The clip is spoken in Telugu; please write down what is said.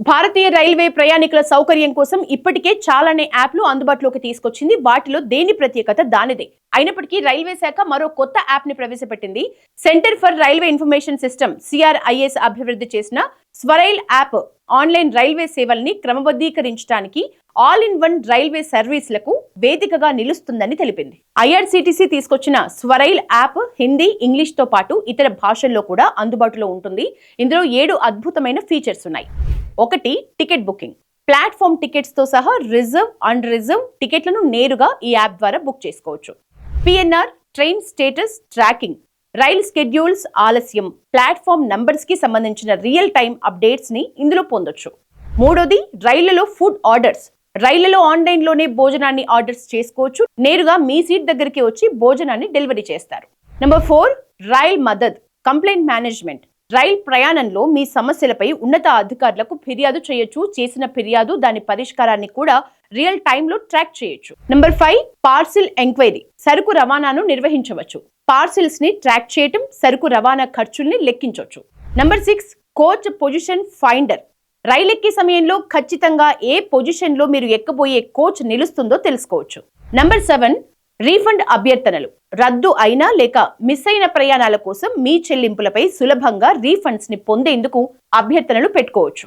భారతీయ రైల్వే ప్రయాణికుల సౌకర్యం కోసం ఇప్పటికే చాలానే యాప్లు అందుబాటులోకి తీసుకొచ్చింది. వాటిలో దేని ప్రత్యేకత దానిదే. అయినప్పటికీ రైల్వే శాఖ మరో కొత్త యాప్ ని ప్రవేశపెట్టింది. Centre for railway information system CRIS అభివృద్ధి చేసిన స్వరైల్ యాప్ ఆన్లైన్ రైల్వే సేవల్ని క్రమబద్ధీకరించడానికి ఆల్ ఇన్ వన్ రైల్వే సర్వీసులకు వేదికగా నిలుస్తుందని తెలిపింది. IRCTC తీసుకొచ్చిన స్వరైల్ యాప్ హిందీ, ఇంగ్లీష్ తో పాటు ఇతర భాషల్లో కూడా అందుబాటులో ఉంటుంది. ఇందులో 7 అద్భుతమైన ఫీచర్స్ ఉన్నాయి. 1. Ticket booking. ప్లాట్ఫామ్ టికెట్స్ తో సహా రిజర్వ్, అండ్ రిజర్వ్ టికెట్లను నేరుగా ఈ యాప్ ద్వారా బుక్ చేసుకోవచ్చు. PNR train status tracking, rail schedules ఆలస్యం, ప్లాట్ఫామ్ నంబర్స్ కి సంబంధించిన రియల్ టైమ్ అప్డేట్స్ ని ఇందులో పొందొచ్చు. 3. రైళ్లలో ఫుడ్ ఆర్డర్స్. రైళ్లలో ఆన్లైన్ లోనే భోజనాన్ని ఆర్డర్స్ చేసుకోవచ్చు. నేరుగా మీ సీట్ దగ్గరికి వచ్చి భోజనాన్ని డెలివరీ చేస్తారు. 4. Rail Madad complaint management. Rail ప్రయాణంలో మీ సమస్యలపై ఉన్నత అధికారులకు ఫిర్యాదు చేయొచ్చు. చేసిన ఫిర్యాదు, దాని పరిష్కారాన్ని కూడా రియల్ టైంలో ట్రాక్ చేయొచ్చు. 5. Parcel enquiry. సరుకు రవాణాను నిర్వహించవచ్చు. పార్సిల్స్ ని ట్రాక్ చేయటం, సరుకు రవాణా ఖర్చుల్ని లెక్కించవచ్చు. 6. Coach position finder. రైలెక్కే సమయంలో ఖచ్చితంగా ఏ పొజిషన్ లో మీరు ఎక్కబోయే కోచ్ నిలుస్తుందో తెలుసుకోవచ్చు. 7. రీఫండ్ అభ్యర్థనలు. రద్దు అయినా లేక మిస్ అయిన ప్రయాణాల కోసం మీ చెల్లింపులపై సులభంగా రీఫండ్స్ ని పొందేందుకు అభ్యర్థనలు పెట్టుకోవచ్చు.